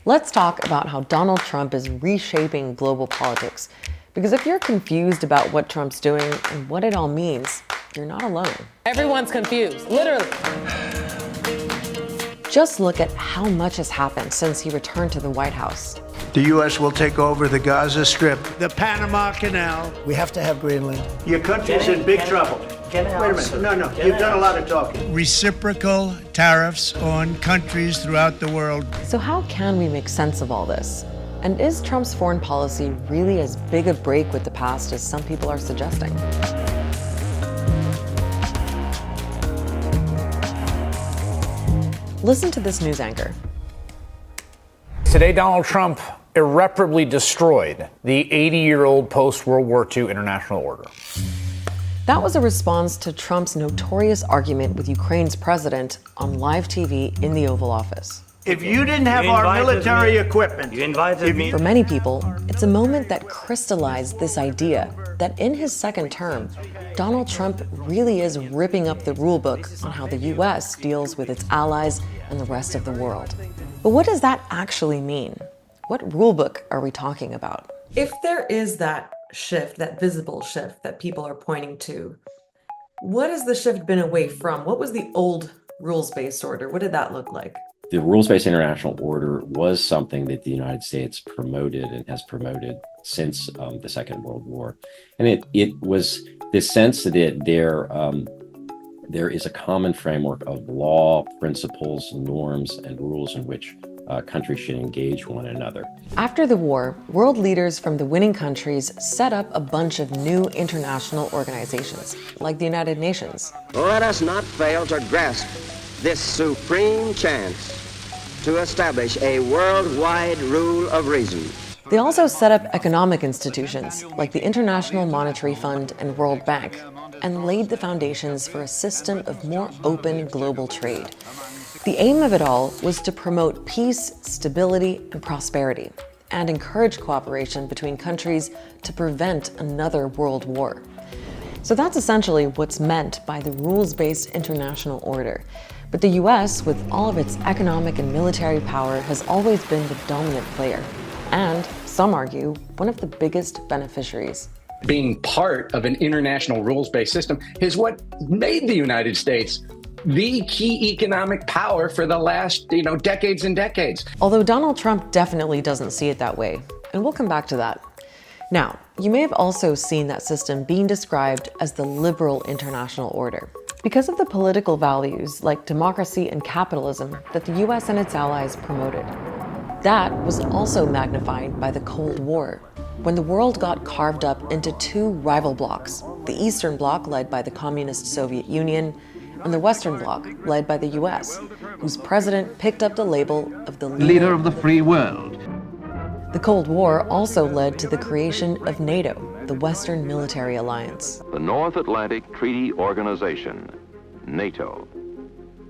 Let's talk about how Donald Trump is reshaping global politics. Because if you're confused about what Trump's doing and what it all means, you're not alone. Everyone's confused, literally. Just look at how much has happened since he returned to the White House. The U.S. will take over the Gaza Strip. The Panama Canal. We have to have Greenland. Your country's in big trouble. Wait a minute. No. You've done a lot of talking. Reciprocal tariffs on countries throughout the world. So how can we make sense of all this? And is Trump's foreign policy really as big a break with the past as some people are suggesting? Listen to this news anchor. Today, Donald Trump irreparably destroyed the 80-year-old post-World War II international order. That was a response to Trump's notorious argument with Ukraine's president on live TV in the Oval Office. If you didn't have our military equipment, For many people, it's a moment that crystallized this idea that in his second term, Donald Trump really is ripping up the rule book on how the U.S. deals with its allies and the rest of the world. But what does that actually mean? What rule book are we talking about? If there is that shift, that visible shift that people are pointing to, what has the shift been away from? What was the old rules-based order? What did that look like? The rules-based international order was something that the United States promoted and has promoted since the Second World War. And it was this sense that there is a common framework of law, principles, norms, and rules in which countries should engage one another. After the war, world leaders from the winning countries set up a bunch of new international organizations, like the United Nations. Let us not fail to grasp this supreme chance to establish a worldwide rule of reason. They also set up economic institutions, like the International Monetary Fund and World Bank, and laid the foundations for a system of more open global trade. The aim of it all was to promote peace, stability, and prosperity, and encourage cooperation between countries to prevent another world war. So that's essentially what's meant by the rules-based international order. But the US, with all of its economic and military power, has always been the dominant player, and, some argue, one of the biggest beneficiaries. Being part of an international rules-based system is what made the United States the key economic power for the last, decades and decades. Although Donald Trump definitely doesn't see it that way, and we'll come back to that. Now, you may have also seen that system being described as the liberal international order, because of the political values like democracy and capitalism that the US and its allies promoted. That was also magnified by the Cold War, when the world got carved up into two rival blocs, the Eastern Bloc led by the Communist Soviet Union, and the Western Bloc led by the US, whose president picked up the label of the leader of the free world. The Cold War also led to the creation of NATO, the Western Military Alliance. The North Atlantic Treaty Organization, NATO,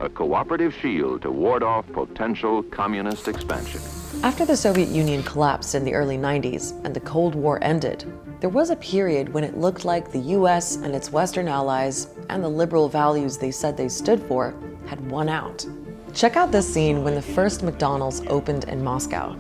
a cooperative shield to ward off potential communist expansion. After the Soviet Union collapsed in the early 90s and the Cold War ended, there was a period when it looked like the US and its Western allies and the liberal values they said they stood for had won out. Check out this scene when the first McDonald's opened in Moscow.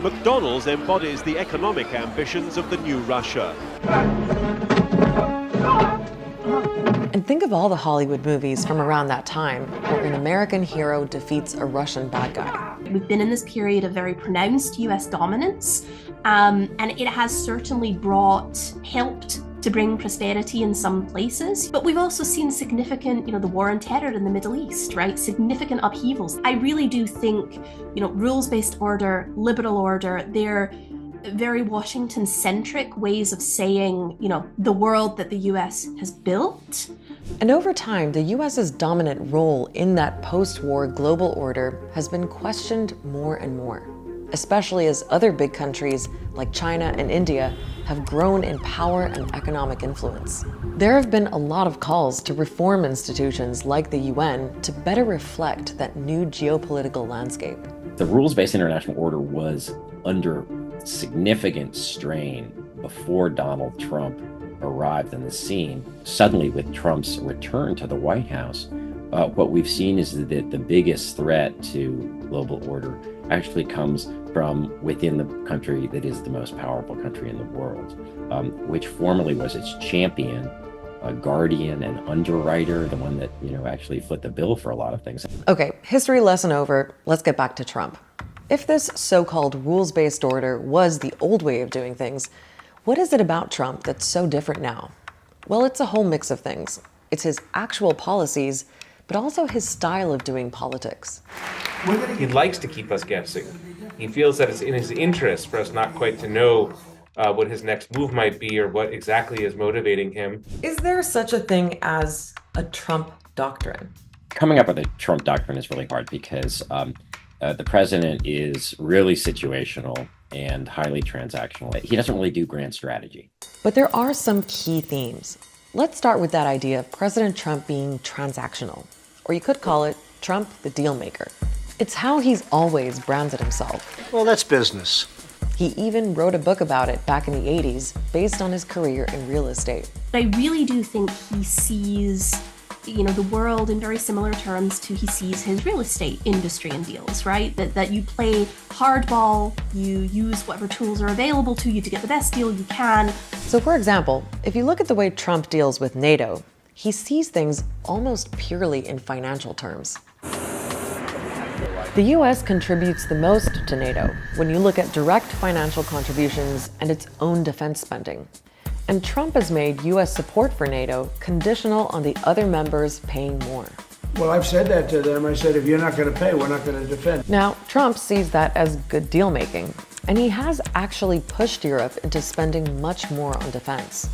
McDonald's embodies the economic ambitions of the new Russia. And think of all the Hollywood movies from around that time where an American hero defeats a Russian bad guy. We've been in this period of very pronounced US dominance, and it has certainly helped to bring prosperity in some places. But we've also seen significant, the war on terror in the Middle East, right? Significant upheavals. I really do think, rules-based order, liberal order, they're very Washington-centric ways of saying, the world that the US has built. And over time, the US's dominant role in that post-war global order has been questioned more and more, especially as other big countries like China and India have grown in power and economic influence. There have been a lot of calls to reform institutions like the UN to better reflect that new geopolitical landscape. The rules-based international order was under significant strain before Donald Trump arrived on the scene. Suddenly, with Trump's return to the White House, what we've seen is that the biggest threat to global order actually comes from within the country that is the most powerful country in the world, which formerly was its champion, a guardian and underwriter, the one that, actually foot the bill for a lot of things. Okay, history lesson over. Let's get back to Trump. If this so-called rules-based order was the old way of doing things, what is it about Trump that's so different now? Well, it's a whole mix of things. It's his actual policies, but also his style of doing politics. He likes to keep us guessing. He feels that it's in his interest for us not quite to know what his next move might be or what exactly is motivating him. Is there such a thing as a Trump doctrine? Coming up with a Trump doctrine is really hard because the president is really situational and highly transactional. He doesn't really do grand strategy. But there are some key themes. Let's start with that idea of President Trump being transactional, or you could call it Trump the deal maker. It's how he's always branded himself. Well, that's business. He even wrote a book about it back in the 80s based on his career in real estate. I really do think he sees the world in very similar terms to he sees his real estate industry and deals, right? That you play hardball, you use whatever tools are available to you to get the best deal you can. So for example, if you look at the way Trump deals with NATO, he sees things almost purely in financial terms. The US contributes the most to NATO when you look at direct financial contributions and its own defense spending. And Trump has made US support for NATO conditional on the other members paying more. Well, I've said that to them. I said, if you're not going to pay, we're not going to defend. Now, Trump sees that as good deal making, and he has actually pushed Europe into spending much more on defense.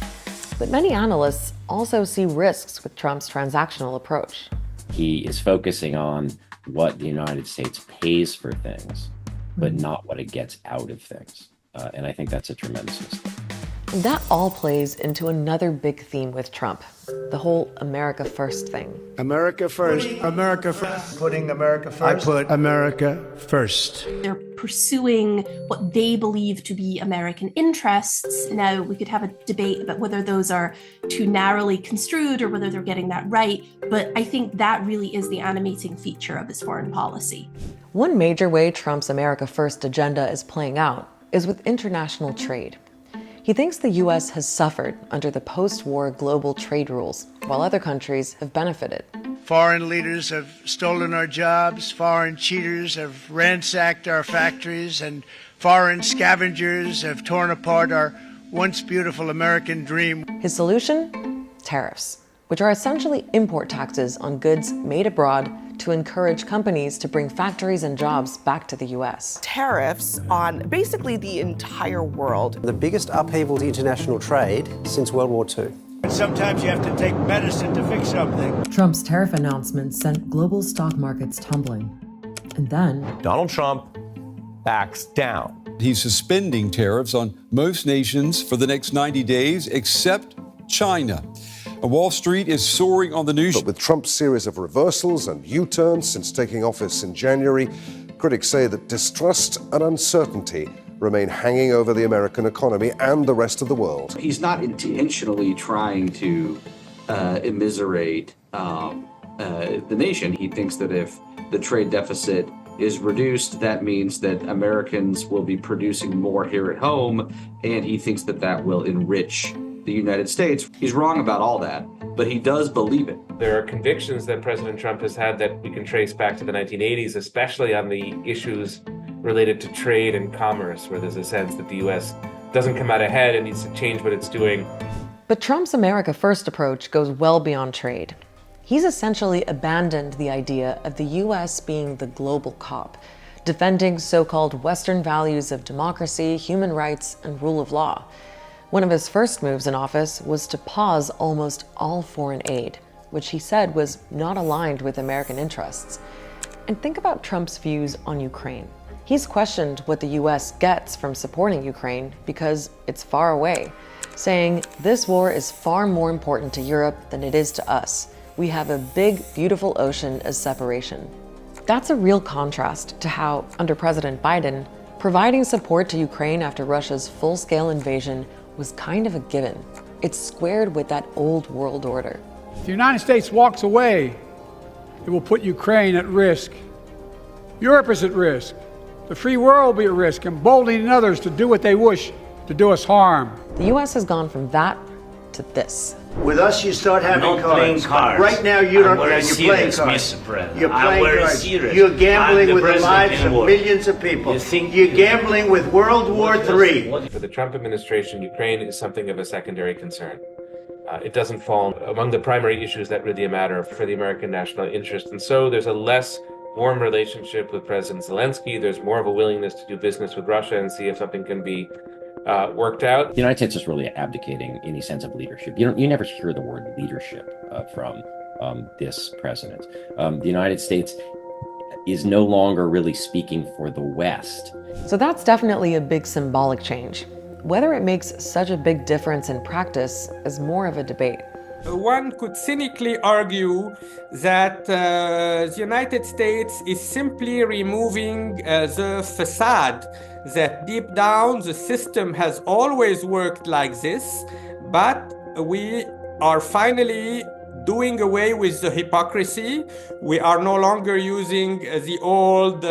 But many analysts also see risks with Trump's transactional approach. He is focusing on what the United States pays for things, but not what it gets out of things. And I think that's a tremendous mistake. That all plays into another big theme with Trump, the whole America First thing. America first. America first. Putting America first. I put America first. They're pursuing what they believe to be American interests. Now, we could have a debate about whether those are too narrowly construed or whether they're getting that right, but I think that really is the animating feature of his foreign policy. One major way Trump's America First agenda is playing out is with international trade. He thinks the US has suffered under the post-war global trade rules, while other countries have benefited. Foreign leaders have stolen our jobs, foreign cheaters have ransacked our factories, and foreign scavengers have torn apart our once beautiful American dream. His solution? Tariffs, which are essentially import taxes on goods made abroad to encourage companies to bring factories and jobs back to the US. Tariffs on basically the entire world. The biggest upheaval to international trade since World War II. Sometimes you have to take medicine to fix something. Trump's tariff announcement sent global stock markets tumbling. And then Donald Trump backs down. He's suspending tariffs on most nations for the next 90 days, except China. Wall Street is soaring on the news. But with Trump's series of reversals and U-turns since taking office in January, critics say that distrust and uncertainty remain hanging over the American economy and the rest of the world. He's not intentionally trying to immiserate the nation. He thinks that if the trade deficit is reduced, that means that Americans will be producing more here at home, and he thinks that that will enrich the United States. He's wrong about all that, but he does believe it. There are convictions that President Trump has had that we can trace back to the 1980s, especially on the issues related to trade and commerce, where there's a sense that the U.S. doesn't come out ahead and needs to change what it's doing. But Trump's America First approach goes well beyond trade. He's essentially abandoned the idea of the U.S. being the global cop, defending so-called Western values of democracy, human rights, and rule of law. One of his first moves in office was to pause almost all foreign aid, which he said was not aligned with American interests. And think about Trump's views on Ukraine. He's questioned what the US gets from supporting Ukraine because it's far away, saying this war is far more important to Europe than it is to us. We have a big, beautiful ocean as separation. That's a real contrast to how, under President Biden, providing support to Ukraine after Russia's full-scale invasion was kind of a given. It's squared with that old world order. If the United States walks away, it will put Ukraine at risk. Europe is at risk. the free world will be at risk, emboldening others to do what they wish to do us harm. The US has gone from that to this. With us, you start having I'm not playing cards. Right now, you don't. I'm very You're playing serious, cards. Mr. President. You're I'm playing very cards. serious. You're gambling I'm with the president lives in of war. millions of people. You think You're gambling with World War III. For the Trump administration, Ukraine is something of a secondary concern. It doesn't fall among the primary issues that really matter for the American national interest. And so there's a less warm relationship with President Zelensky. There's more of a willingness to do business with Russia and see if something can be worked out. The United States is really abdicating any sense of leadership. You never hear the word leadership from this president. The United States is no longer really speaking for the West. So that's definitely a big symbolic change. Whether it makes such a big difference in practice is more of a debate. One could cynically argue that the United States is simply removing the facade, that deep down the system has always worked like this, but we are finally doing away with the hypocrisy. We are no longer using the old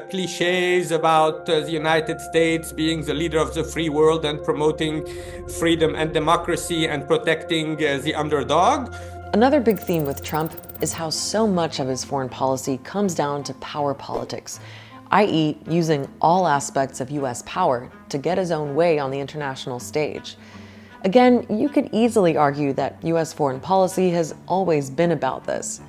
cliches about the United States being the leader of the free world and promoting freedom and democracy and protecting the underdog. Another big theme with Trump is how so much of his foreign policy comes down to power politics, i.e., using all aspects of US power to get his own way on the international stage. Again, you could easily argue that US foreign policy has always been about this,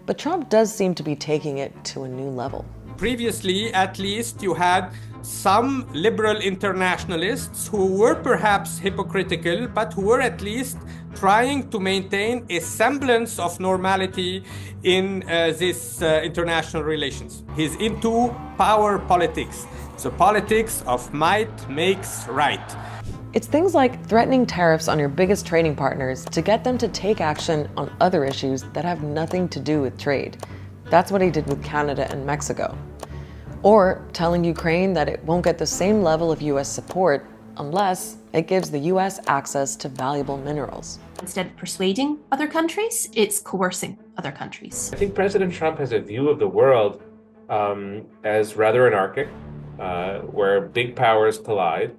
but Trump does seem to be taking it to a new level. Previously, at least, you had some liberal internationalists who were perhaps hypocritical, but who were at least trying to maintain a semblance of normality in this international relations. He's into power politics, the politics of might makes right. It's things like threatening tariffs on your biggest trading partners to get them to take action on other issues that have nothing to do with trade. That's what he did with Canada and Mexico. Or telling Ukraine that it won't get the same level of US support unless it gives the US access to valuable minerals. Instead of persuading other countries, it's coercing other countries. I think President Trump has a view of the world as rather anarchic, where big powers collide,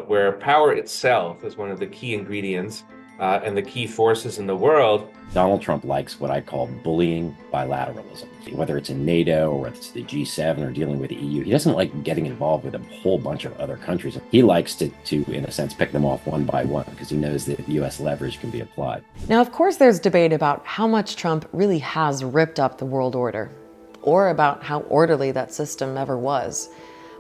where power itself is one of the key ingredients and the key forces in the world. Donald Trump likes what I call bullying bilateralism. Whether it's in NATO or it's the G7 or dealing with the EU, he doesn't like getting involved with a whole bunch of other countries. He likes to in a sense, pick them off one by one because he knows that US leverage can be applied. Now, of course, there's debate about how much Trump really has ripped up the world order, or about how orderly that system ever was.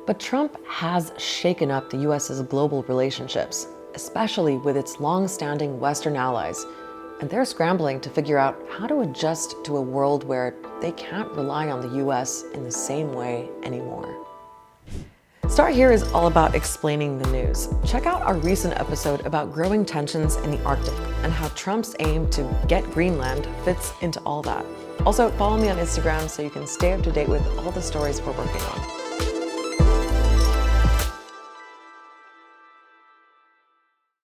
But Trump has shaken up the US's global relationships, especially with its long-standing Western allies, and they're scrambling to figure out how to adjust to a world where they can't rely on the US in the same way anymore. Start Here is all about explaining the news. Check out our recent episode about growing tensions in the Arctic and how Trump's aim to get Greenland fits into all that. Also, follow me on Instagram so you can stay up to date with all the stories we're working on.